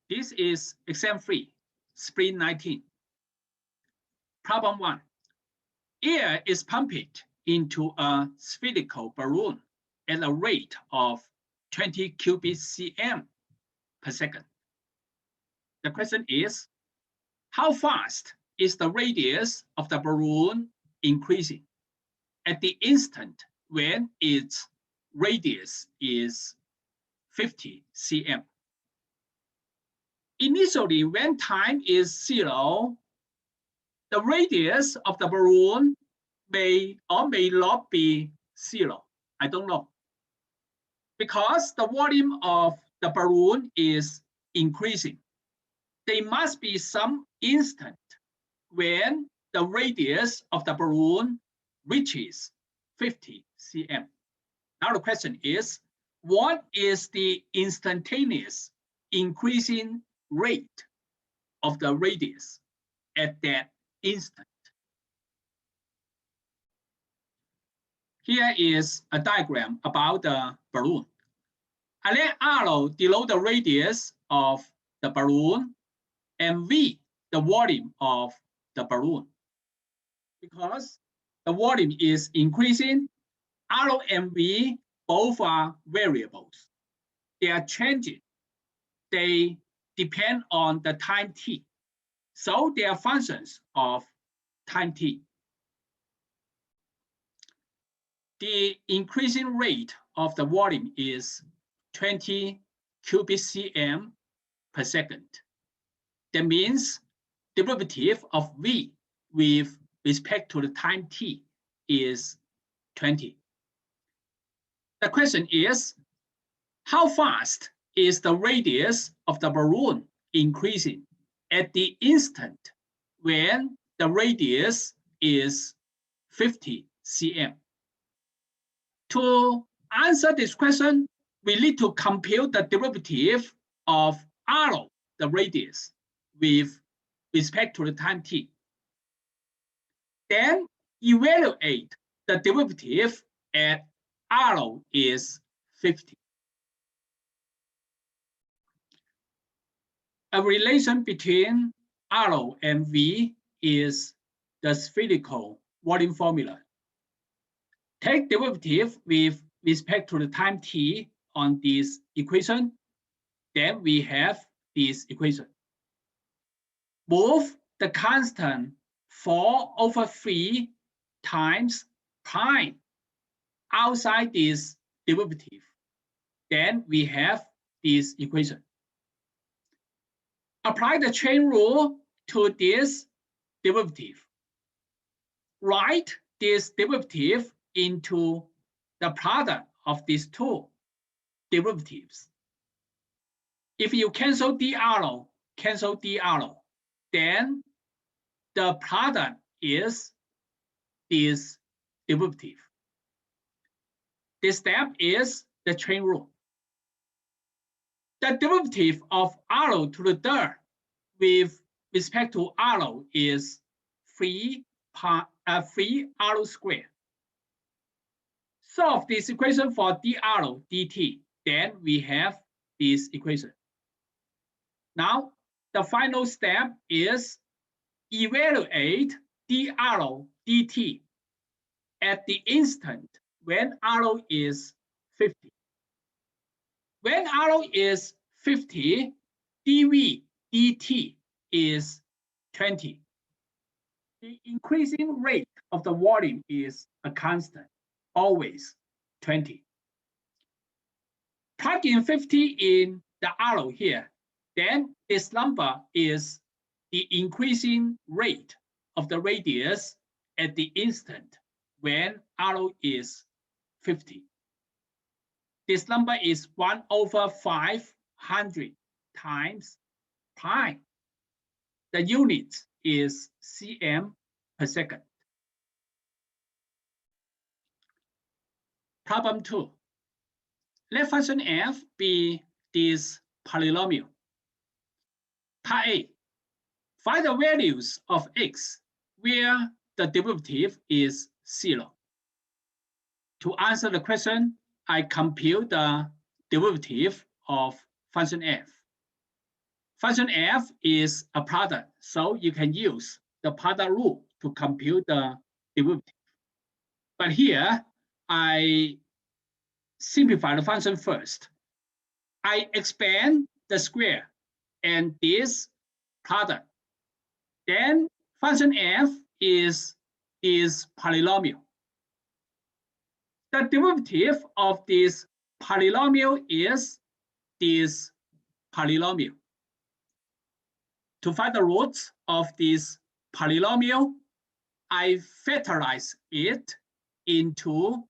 This is exam 3, spring 19. Problem 1. Air is pumped into a spherical balloon at a rate of 20 cubic cm per second. The question is, how fast is the radius of the balloon increasing at the instant when its radius is 50 cm? Initially, when time is 0, the radius of the balloon may or may not be 0. I don't know. Because the volume of the balloon is increasing, there must be some instant when the radius of the balloon reaches 50 cm. Now the question is, what is the instantaneous increasing rate of the radius at that instant? Here is a diagram about the balloon. I let R denote the radius of the balloon and V the volume of the balloon. Because the volume is increasing, R and V both are variables. They are changing. They depend on the time t. So they are functions of time t. The increasing rate of the volume is 20 cubic cm per second. That means derivative of V with respect to the time t is 20. The question is, how fast is the radius of the balloon increasing at the instant when the radius is 50 cm? To answer this question, we need to compute the derivative of R, the radius, with respect to the time t. Then evaluate the derivative at R is 50. A relation between R and V is the spherical volume formula. Take derivative with respect to the time t on this equation, then we have this equation. Move the constant 4/3 times prime outside this derivative, then we have this equation. Apply the chain rule to this derivative. Write this derivative into the product of these two derivatives. If you cancel dr, then the product is this derivative. This step is the chain rule. The derivative of R to the third with respect to R is 3r squared. Solve this equation for dr dt, then we have this equation. Now, the final step is evaluate dr dt at the instant when R is 50. When R is 50, dv dt is 20. The increasing rate of the volume is a constant, always 20. Plug in 50 in the R here, then this number is the increasing rate of the radius at the instant when R is 50. This number is 1/500 times pi. The unit is cm per second. Problem 2. Let function f be this polynomial. Part A. Find the values of x where the derivative is 0. To answer the question, I compute the derivative of function f. function f is a product, so you can use the product rule to compute the derivative. But here, I simplify the function first. I expand the square and this product. Then function f is polynomial. The derivative of this polynomial is this polynomial. To find the roots of this polynomial, I factorize it into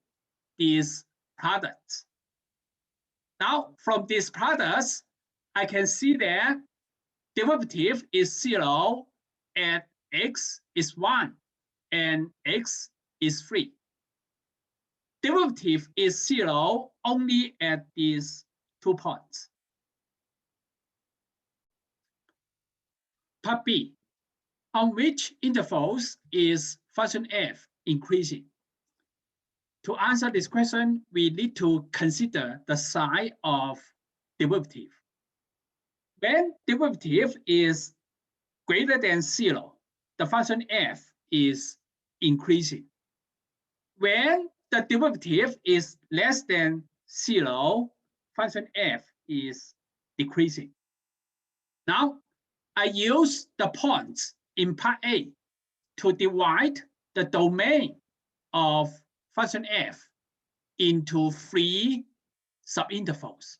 these products. Now, from these products, I can see that derivative is 0 at x is 1 and x is 3. Derivative is 0 only at these 2 points. Part B, on which intervals is function f increasing? To answer this question, we need to consider the sign of derivative. When derivative is greater than 0, the function f is increasing. When the derivative is less than 0, function f is decreasing. Now, I use the points in part A to divide the domain of function f into three subintervals,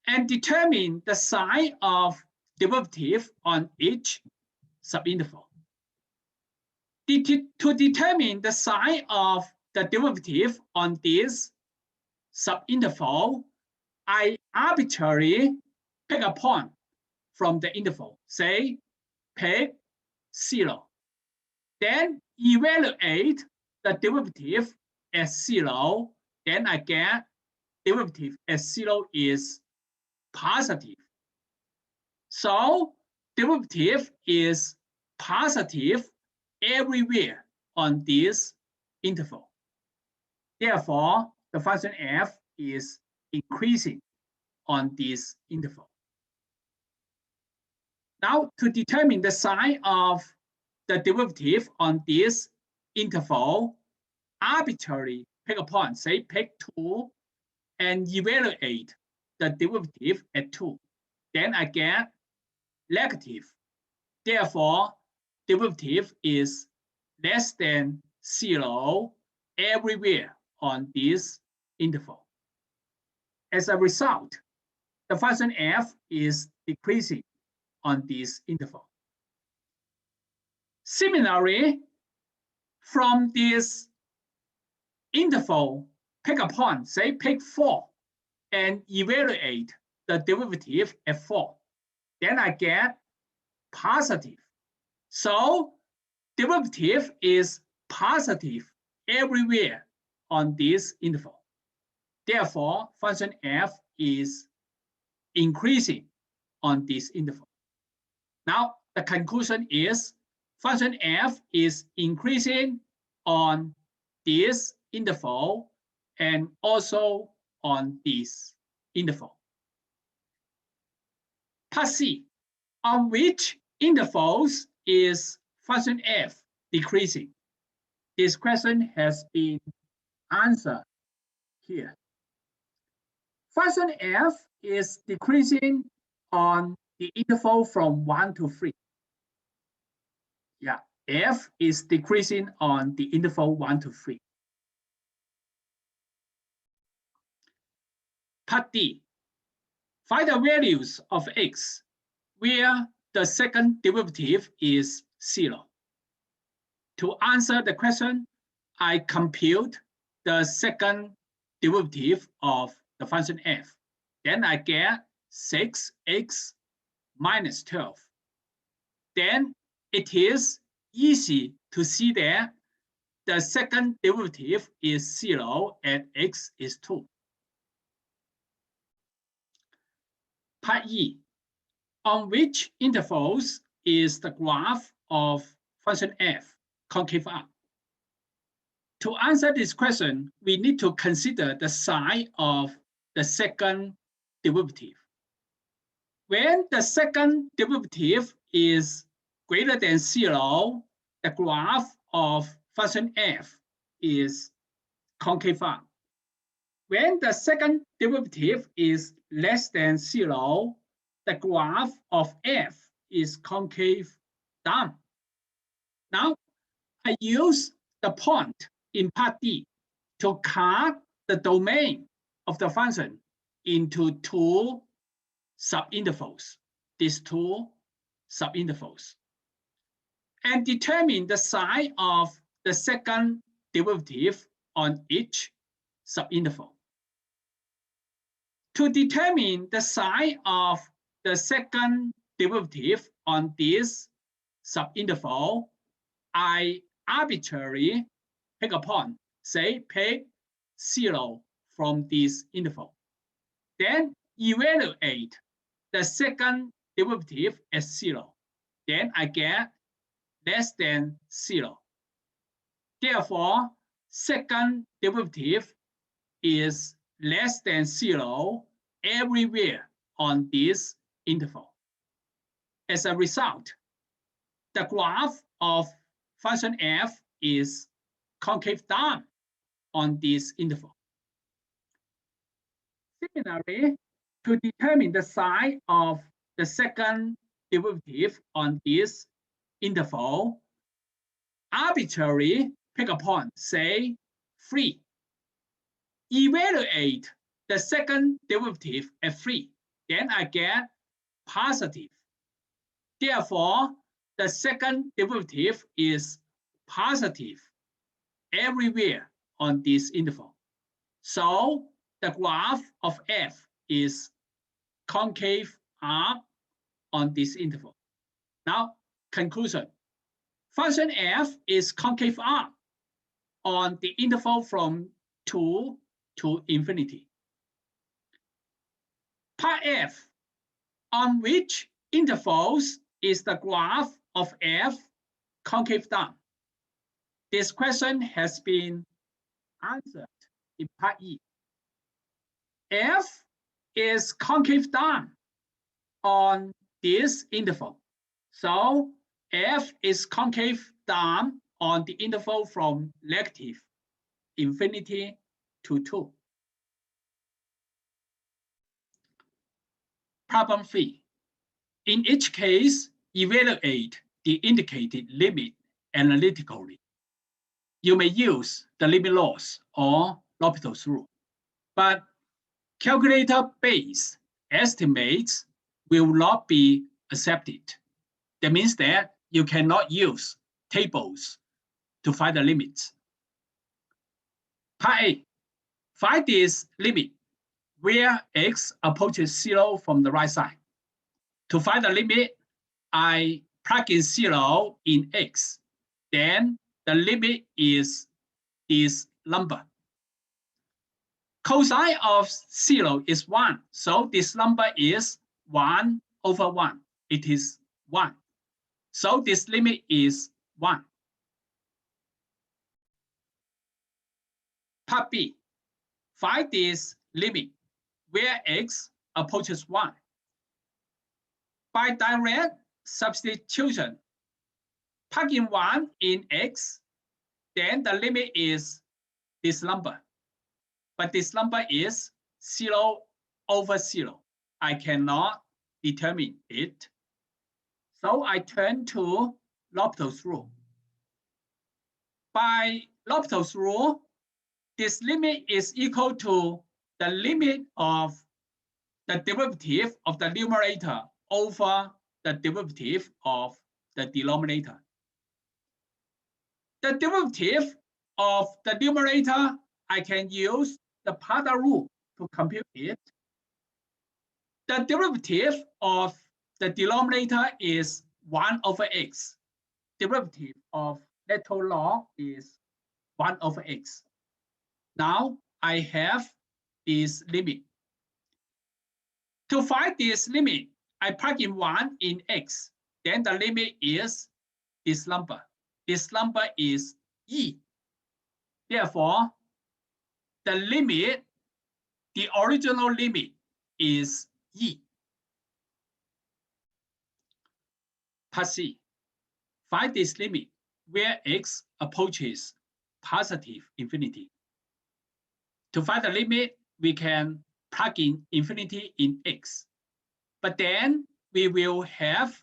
and determine the sign of derivative on each subinterval. To determine the sign of the derivative on this subinterval, I arbitrarily pick a point from the interval, say pick 0. Then evaluate the derivative at 0, then I get derivative at 0 is positive. So derivative is positive everywhere on this interval. Therefore, the function f is increasing on this interval. Now, to determine the sign of the derivative on this interval, arbitrarily pick a point, say pick 2, and evaluate the derivative at 2. Then I get negative. Therefore, derivative is less than 0 everywhere on this interval. As a result, the function f is decreasing on this interval. Similarly, from this interval, pick a point, say pick 4, and evaluate the derivative at 4. Then I get positive. So derivative is positive everywhere on this interval. Therefore, function f is increasing on this interval. Now, the conclusion is function f is increasing on this interval and also on this interval. Part C, on which intervals is function f decreasing? This question has been answered here. Function f is decreasing on the interval from 1 to 3. Yeah, f is decreasing on the interval 1 to 3. Part D, find the values of x where the second derivative is 0. To answer the question, I compute the second derivative of the function f. Then I get 6x minus 12. Then it is easy to see that the second derivative is 0 at x is 2. Part E, on which intervals is the graph of function f concave up? To answer this question, we need to consider the sign of the second derivative. When the second derivative is greater than 0, the graph of function f is concave up. When the second derivative is less than 0, the graph of f is concave down. Now, I use the point in part D to cut the domain of the function into two subintervals, these two subintervals, and determine the sign of the second derivative on each subinterval. To determine the sign of the second derivative on this subinterval, I arbitrarily pick a point, say pick 0 from this interval. Then evaluate the second derivative as 0. Then I get less than 0. Therefore, second derivative is less than 0 everywhere on this interval. As a result, the graph of function f is concave down on this interval. Similarly, to determine the sign of the second derivative on this interval, arbitrarily pick a point, say 3. Evaluate the second derivative at 3. Then I get positive. Therefore, the second derivative is positive everywhere on this interval. So the graph of f is concave up on this interval. Now, conclusion. Function f is concave up on the interval from 2 to infinity. Part f, on which intervals is the graph of f concave down? This question has been answered in part E. F is concave down on this interval. So f is concave down on the interval from negative infinity to 2. Problem 3. In each case, evaluate the indicated limit analytically. You may use the limit laws or L'Hopital's rule, but calculator-based estimates will not be accepted. That means that you cannot use tables to find the limits. Part A, find this limit where x approaches 0 from the right side. To find the limit, I plug in 0 in x. Then the limit is this number. Cosine of 0 is 1. So this number is 1 over 1. It is 1. So this limit is 1. Part B, find this limit where x approaches 1. By direct substitution, plug in 1 in x, then the limit is this number. But this number is 0 over 0. I cannot determine it. So I turn to L'Hopital's rule. By L'Hopital's rule, this limit is equal to the limit of the derivative of the numerator over the derivative of the denominator. The derivative of the numerator, I can use the Pada rule to compute it. The derivative of the denominator is 1 over x. Derivative of natural log is 1 over x. Now I have this limit. To find this limit, I plug in 1 in x. Then the limit is this number. This number is e. Therefore, the limit, the original limit is E. Part C. Find this limit where x approaches positive infinity. To find the limit, we can plug in infinity in x, but then we will have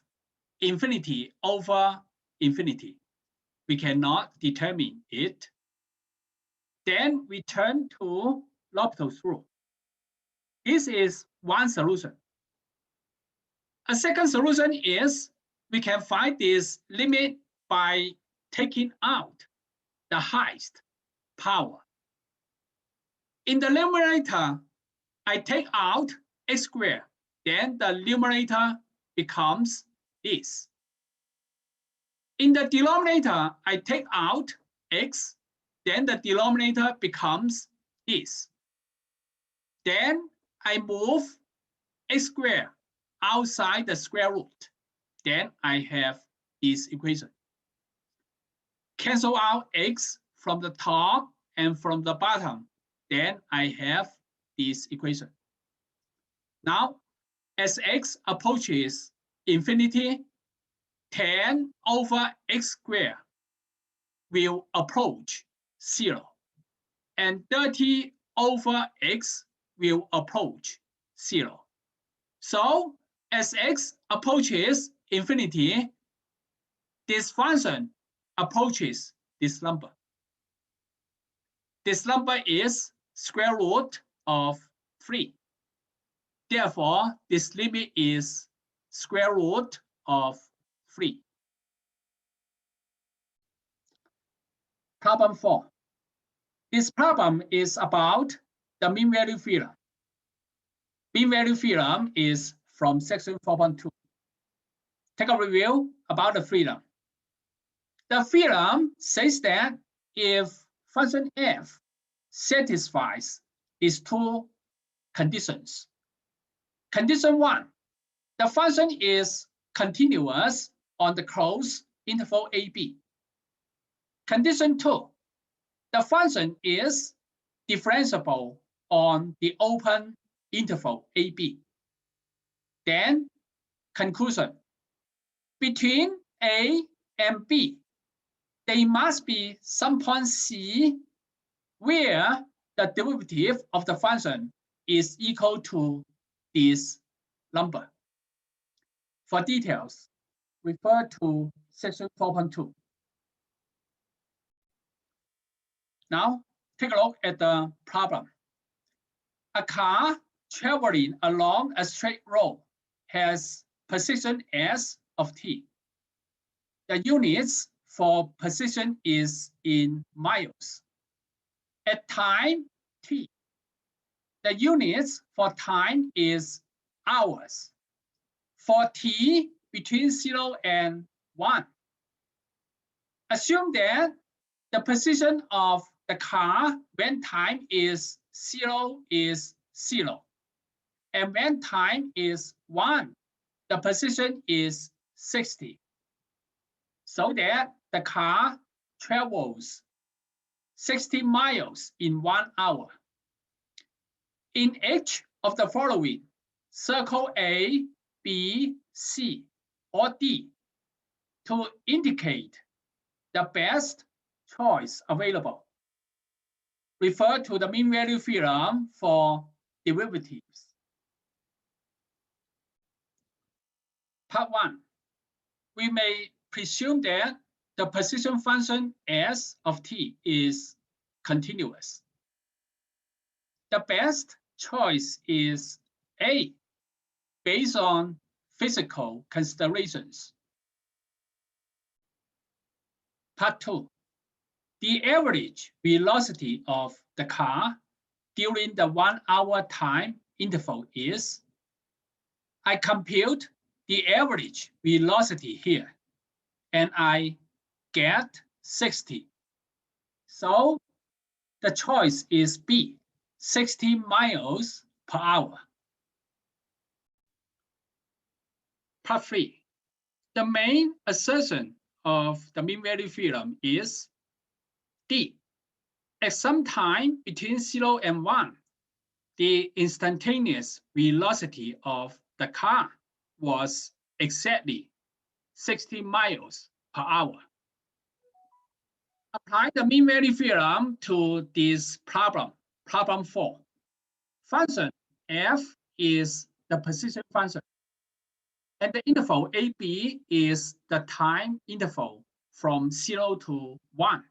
infinity over infinity. We cannot determine it. Then we turn to L'Hopital's rule. This is one solution. A second solution is we can find this limit by taking out the highest power. In the numerator, I take out x squared, then the numerator becomes this. In the denominator, I take out x, then the denominator becomes this. Then I move x squared outside the square root. Then I have this equation. Cancel out x from the top and from the bottom. Then I have this equation. Now, as x approaches infinity, 10 over x squared will approach 0, and 30 over x will approach 0. So as x approaches infinity, this function approaches this number. This number is square root of 3. Therefore, this limit is square root of 3. Problem 4. This problem is about the mean value theorem. Mean value theorem is from section 4.2. Take a review about the theorem. The theorem says that if function f satisfies these two conditions. Condition 1, the function is continuous on the closed interval AB. Condition 2, the function is differentiable on the open interval AB. Then, conclusion. Between A and B, there must be some point C where the derivative of the function is equal to this number. For details, refer to section 4.2. Now, take a look at the problem. A car traveling along a straight road has position S of t. The units for position is in miles. At time t, the units for time is hours. For t between 0 and 1, assume that the position of the car when time is 0 is 0. And when time is 1, the position is 60. So that the car travels 60 miles in 1 hour. In each of the following, circle A, B, C, or D to indicate the best choice available. Refer to the mean value theorem for derivatives. Part 1. We may presume that the position function S of t is continuous. The best choice is A, based on physical considerations. Part 2. The average velocity of the car during the 1 hour time interval is, I compute the average velocity here, and I get 60. So the choice is B, 60 miles per hour. Part 3. The main assertion of the mean value theorem is D. At some time between 0 and 1, the instantaneous velocity of the car was exactly 60 miles per hour. Apply the mean value theorem to this problem, problem 4. Function f is the position function, and the interval AB is the time interval from 0 to 1.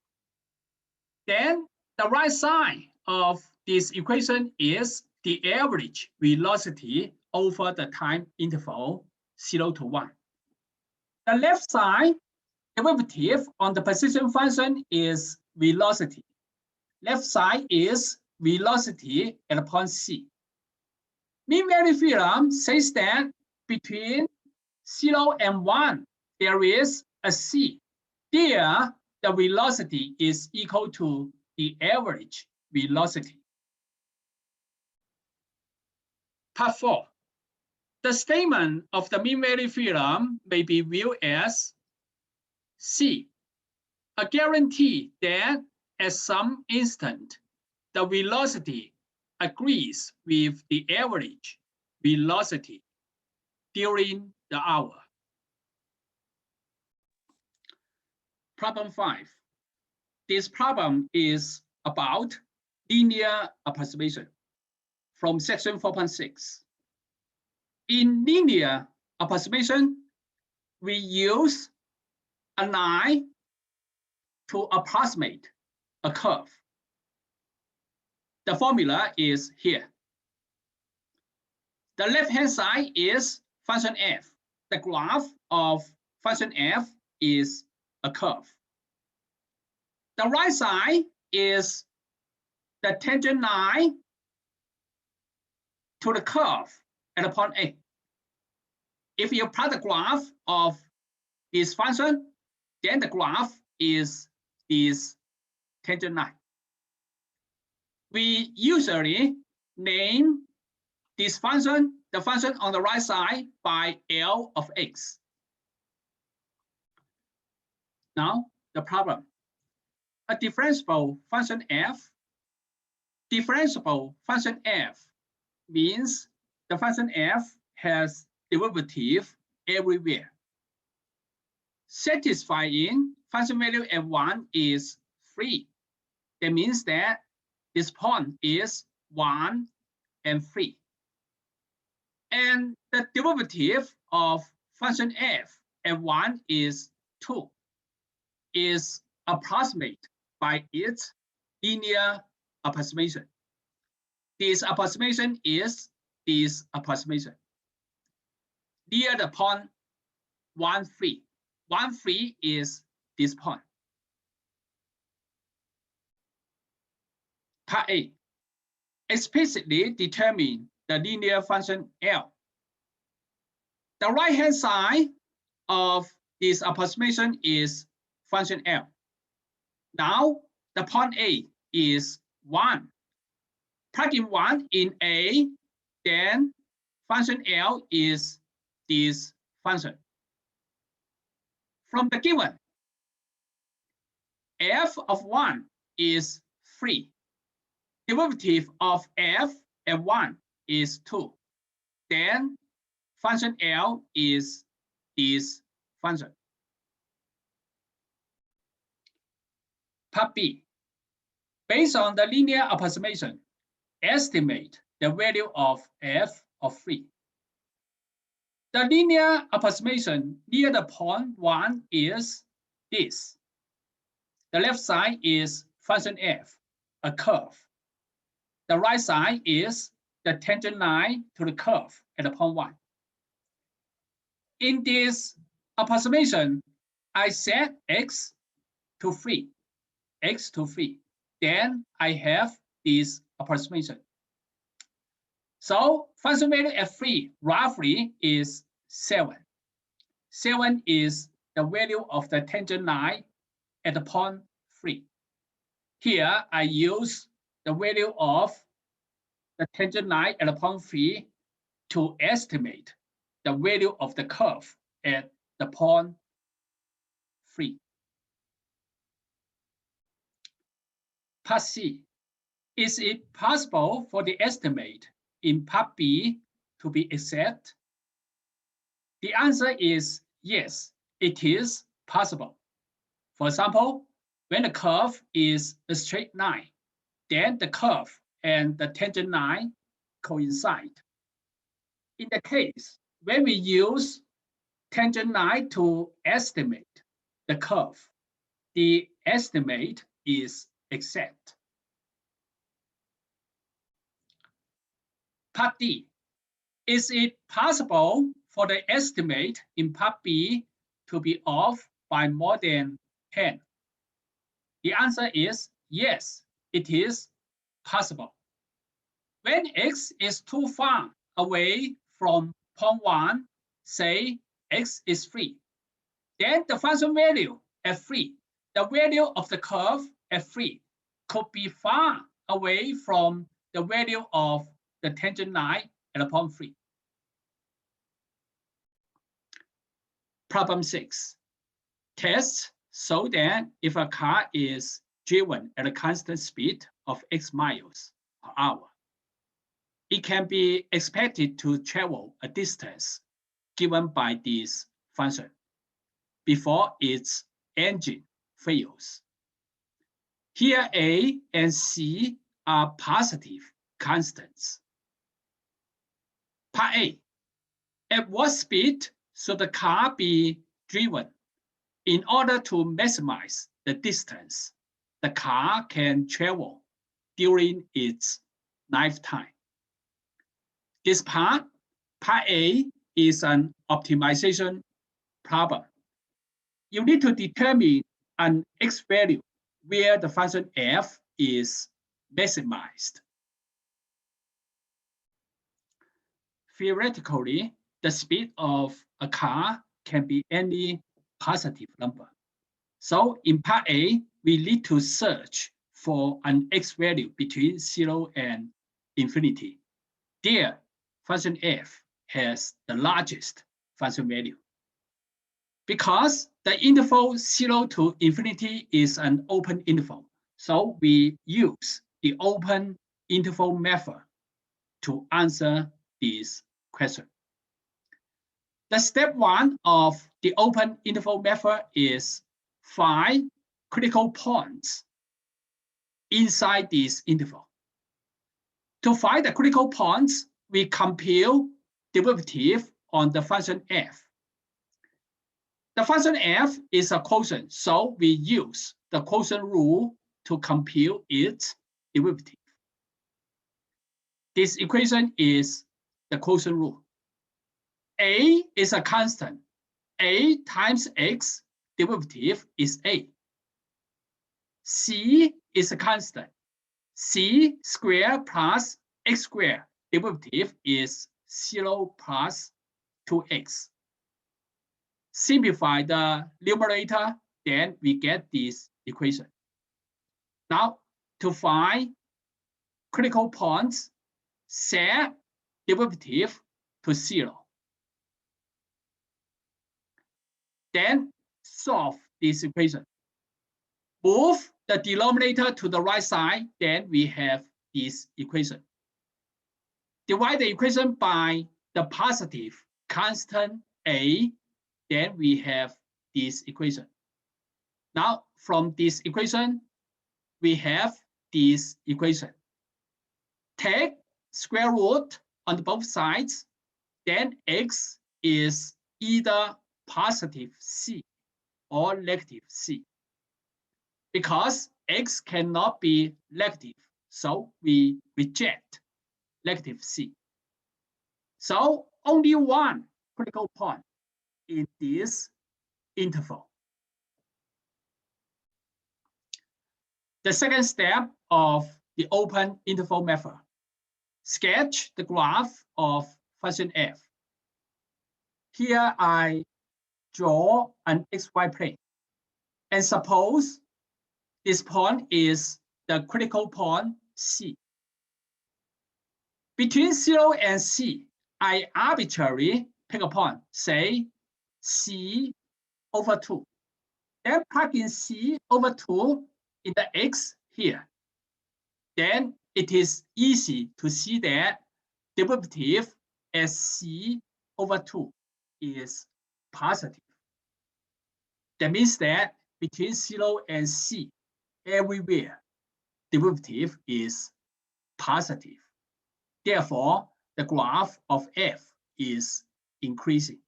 Then the right side of this equation is the average velocity over the time interval 0 to 1. The left side derivative on the position function is velocity. Left side is velocity at point C. Mean value theorem says that between 0 and 1, there is a C. There, the velocity is equal to the average velocity. Part 4. The statement of the mean value theorem may be viewed as C, a guarantee that at some instant, the velocity agrees with the average velocity during the hour. Problem 5. This problem is about linear approximation from section 4.6. In linear approximation, we use a line to approximate a curve. The formula is here. The left-hand side is function f. The graph of function f is a curve. The right side is the tangent line to the curve at the point A. If you plot the graph of this function, then the graph is this tangent line. We usually name this function, the function on the right side, by L of x. Now, the problem. A differentiable function f. Differentiable function f means the function f has derivative everywhere. Satisfying function value at 1 is 3. That means that this point is 1 and 3. And the derivative of function f at 1 is 2, is approximate by its linear approximation. This approximation is this approximation. Near the point 1, 3. 1, 3 is this point. Part A. Explicitly determine the linear function L. The right-hand side of this approximation is function L. Now, the point A is 1. Plug in 1 in A, then function L is this function. From the given, f of 1 is 3. Derivative of f at 1 is 2. Then function L is this function. Part B. Based on the linear approximation, estimate the value of f of 3. The linear approximation near the point 1 is this. The left side is function f, a curve. The right side is the tangent line to the curve at the point 1. In this approximation, I set x to 3, x to 3. Then I have this approximation. So function value at 3 roughly is 7. 7 is the value of the tangent line at the point 3. Here I use the value of the tangent line at the point 3 to estimate the value of the curve at the point 3. Part C. Is it possible for the estimate in part B to be exact? The answer is yes, it is possible. For example, when the curve is a straight line, then the curve and the tangent line coincide. In the case when we use tangent line to estimate the curve, the estimate is exact. Part D. Is it possible for the estimate in part B to be off by more than 10? The answer is yes, it is possible. When x is too far away from point 1, say x is 3, then the function value at 3, the value of the curve at 3, could be far away from the value of the tangent line at point 3. Problem 6. Test so that if a car is driven at a constant speed of x miles per hour, it can be expected to travel a distance given by this function before its engine fails. Here A and C are positive constants. Part A. At what speed should the car be driven in order to maximize the distance the car can travel during its lifetime? This part A, is an optimization problem. You need to determine an x value where the function f is maximized. Theoretically, the speed of a car can be any positive number. So in part A, we need to search for an x value between 0 and infinity. There, function f has the largest function value. Because the interval 0 to infinity is an open interval, so we use the open interval method to answer this question. The step 1 of the open interval method is find critical points inside this interval. To find the critical points, we compute derivative on the function f. The function f is a quotient, so we use the quotient rule to compute its derivative. This equation is the quotient rule. A is a constant. A times x derivative is a. C is a constant. C squared plus x squared derivative is 0 plus 2x. Simplify the numerator, then we get this equation. Now, to find critical points, set derivative to 0. Then solve this equation. Move the denominator to the right side, then we have this equation. Divide the equation by the positive constant a, then we have this equation. Now, from this equation, we have this equation. Take square root on both sides, then x is either positive c or negative c. Because x cannot be negative, so we reject negative c. So only one critical point in this interval. The second step of the open interval method. Sketch the graph of function f. Here I draw an xy plane. And suppose this point is the critical point C. Between 0 and C, I arbitrarily pick a point, say C over 2. Then plug in C over 2 in the x here. Then it is easy to see that derivative as C over 2 is positive. That means that between 0 and C, everywhere, derivative is positive. Therefore, the graph of f is increasing.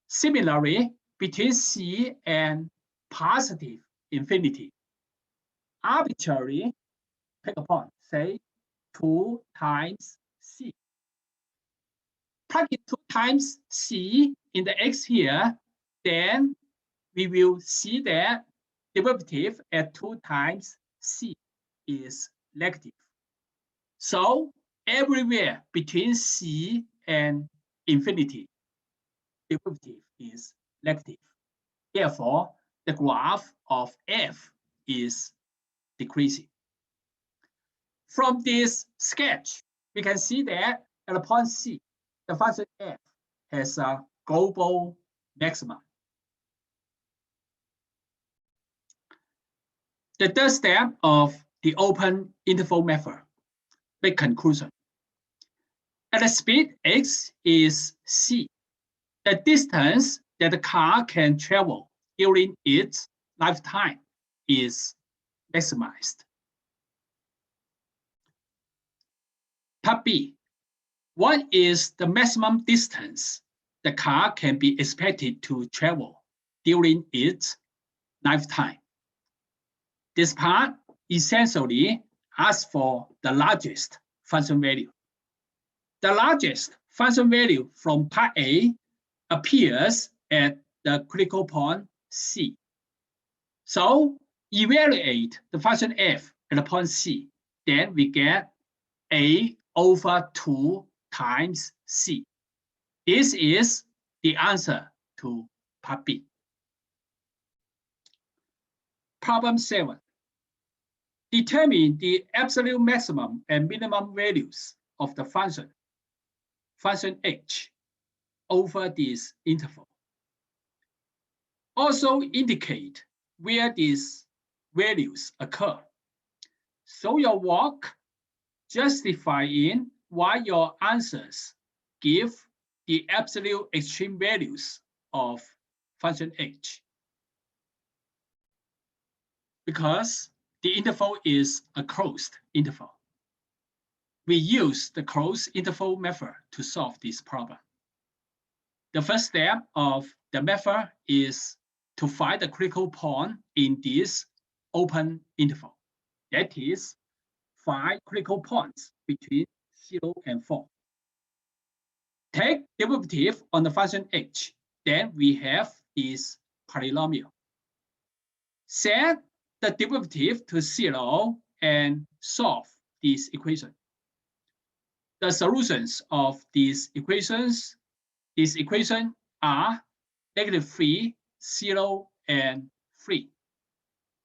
Similarly, between C and positive infinity, arbitrarily pick a point, say 2 times C. Plug in 2 times C in the x here, then we will see that derivative at 2 times C is negative. So everywhere between C and infinity, derivative is negative. Therefore, the graph of f is decreasing. From this sketch, we can see that at the point C, the function f has a global maximum. The third step of the open interval method, the conclusion. At the speed x is c, the distance that the car can travel during its lifetime is maximized. Part B, what is the maximum distance the car can be expected to travel during its lifetime? This part essentially asks for the largest function value. The largest function value from part A appears at the critical point C. So evaluate the function f at the point C. Then we get A over 2 times C. This is the answer to part B. Problem 7. Determine the absolute maximum and minimum values of the function h, over this interval. Also indicate where these values occur. So your work justifying why your answers give the absolute extreme values of function h. Because the interval is a closed interval. We use the closed interval method to solve this problem. The first step of the method is to find the critical point in this open interval. That is, find critical points between 0 and 4. Take derivative on the function h. Then we have this polynomial. Set the derivative to 0 and solve this equation. The solutions of these equations are -3, 0, and 3.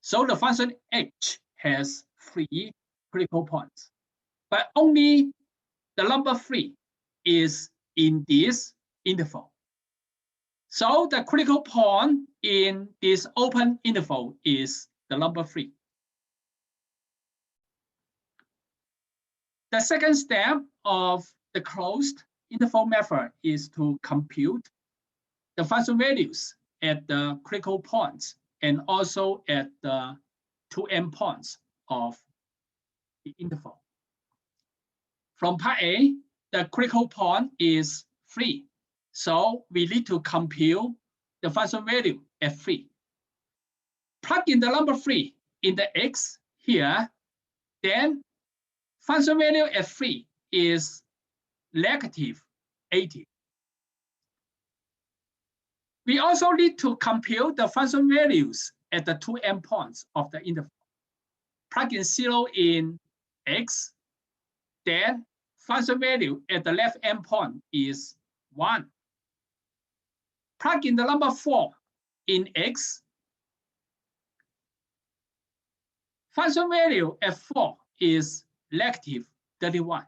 So the function h has 3 critical points, but only the number 3 is in this interval. So the critical point in this open interval is the number 3. The second step of the closed interval method is to compute the function values at the critical points and also at the 2 endpoints of the interval. From part A, the critical point is 3. So we need to compute the function value at 3. Plug in the number 3 in the x here, then function value at 3 is -80. We also need to compute the function values at the 2 endpoints of the interval. Plug in 0 in x, then function value at the left endpoint is 1. Plug in the number 4 in x. Function value at 4 is -31.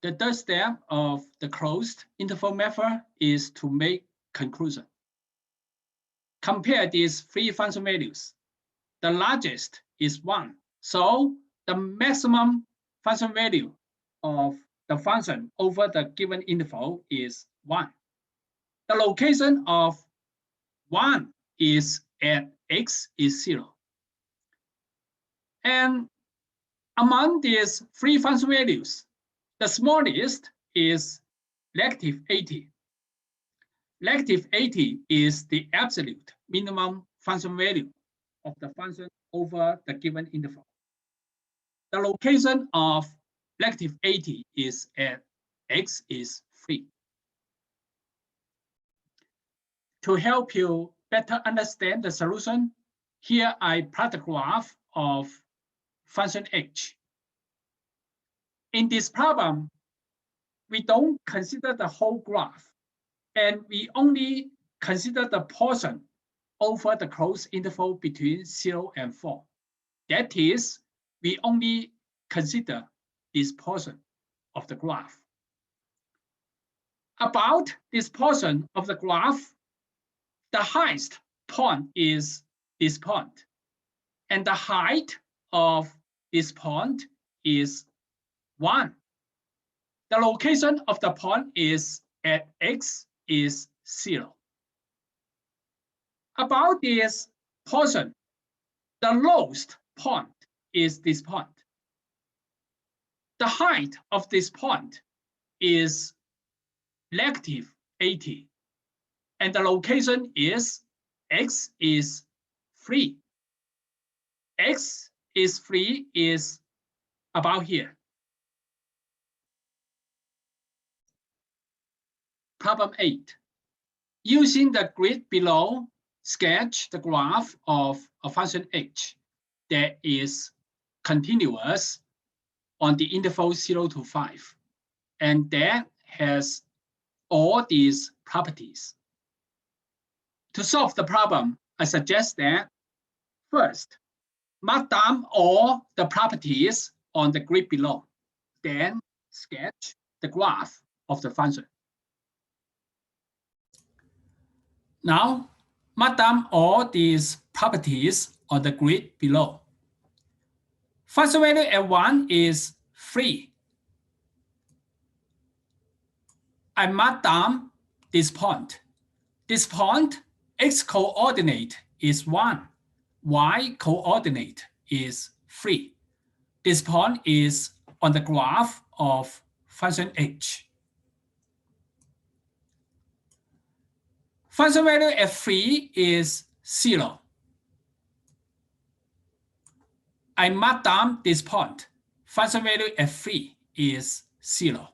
The third step of the closed interval method is to make conclusion. compare these three function values. The largest is 1. So the maximum function value of the function over the given interval is 1. The location of 1 is at x is 0. And among these three function values, the smallest is negative 80. Negative 80 is the absolute minimum function value of the function over the given interval. The location of negative 80 is at x is 3. To help you better understand the solution, here I plot a graph of function h. In this problem, we don't consider the whole graph, and we only consider the portion over the closed interval between 0 and 4. That is, we only consider this portion of the graph. About this portion of the graph, the highest point is this point, and the height of this point is 1. The location of the point is at x is 0. About this portion, the lowest point is this point. The height of this point is negative 80, and the location is x is 3. X is 3 is about here. Problem 8. Using the grid below, sketch the graph of a function h that is continuous on the interval 0 to 5, and that has all these properties. To solve the problem, I suggest that first, mark down all the properties on the grid below, then sketch the graph of the function. Now, mark down all these properties on the grid below. Function value at 1 is 3. I mark down this point. This point, x coordinate is 1, y coordinate is 3. This point is on the graph of function h. Function value at 3 is 0. I mark down this point. Function value at 3 is 0.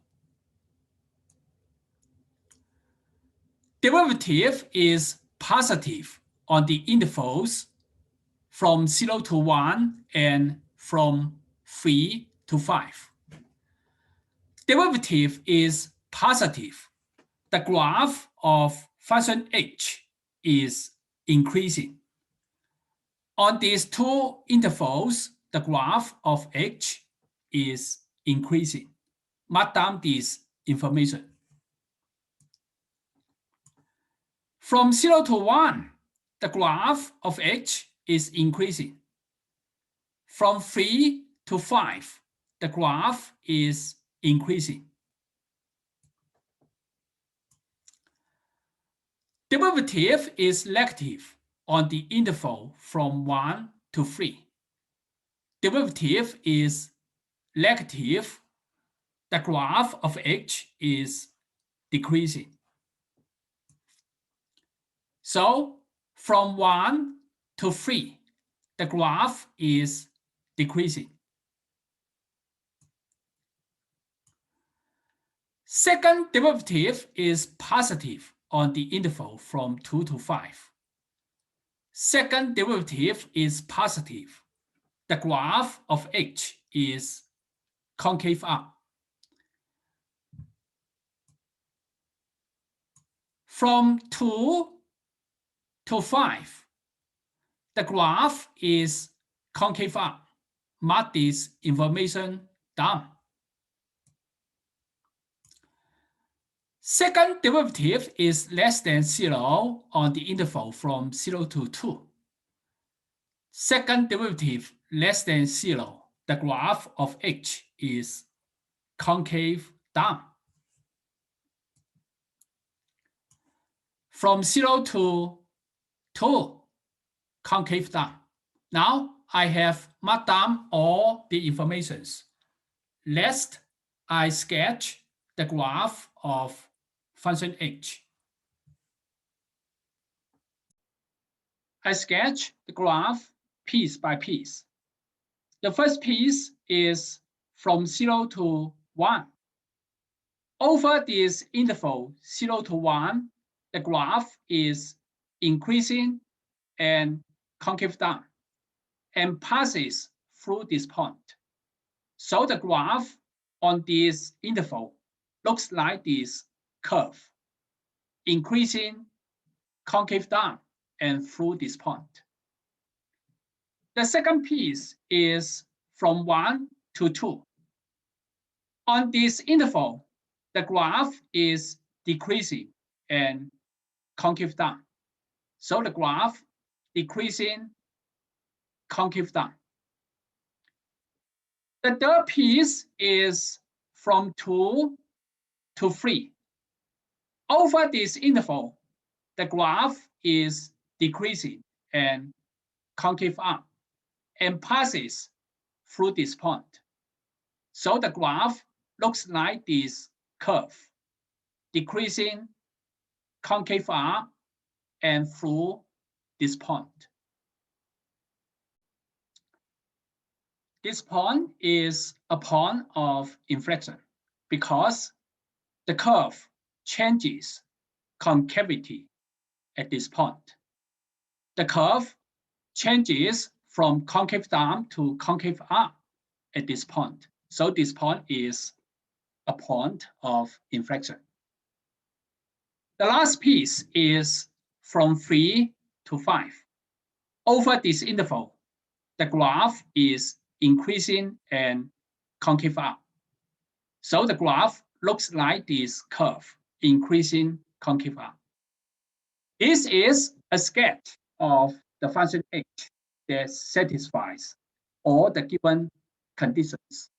Derivative is positive on the intervals from 0 to 1 and from 3 to 5. Derivative is positive. The graph of function h is increasing. On these two intervals, the graph of h is increasing. Mark down this information. From 0 to 1, the graph of h is increasing. From 3 to 5, the graph is increasing. Derivative is negative on the interval from 1 to 3. Derivative is negative. The graph of h is decreasing. So from 1 to 3, the graph is decreasing. Second derivative is positive on the interval from 2 to 5. Second derivative is positive. The graph of h is concave up. From 2 to 5, the graph is concave up. Mark this information down. Second derivative is less than 0 on the interval from 0 to 2. Second derivative less than 0. The graph of h is concave down. From 0 to 2, concave down. Now I have marked down all the informations. Next, I sketch the graph of function h. I sketch the graph piece by piece. The first piece is from 0 to 1. Over this interval 0 to 1, the graph is increasing and concave down and passes through this point. So the graph on this interval looks like this curve, increasing, concave down, and through this point. The second piece is from 1 to 2. On this interval, the graph is decreasing and concave down. So the graph decreasing, concave down. The third piece is from 2 to 3. Over this interval, the graph is decreasing and concave up and passes through this point. So the graph looks like this curve, decreasing, concave up, and through this point. This point is a point of inflection because the curve changes concavity at this point. The curve changes from concave down to concave up at this point. So this point is a point of inflection. The last piece is from 3 to 5. Over this interval, the graph is increasing and concave up. So the graph looks like this curve, increasing, concave up. This is a sketch of the function h that satisfies all the given conditions.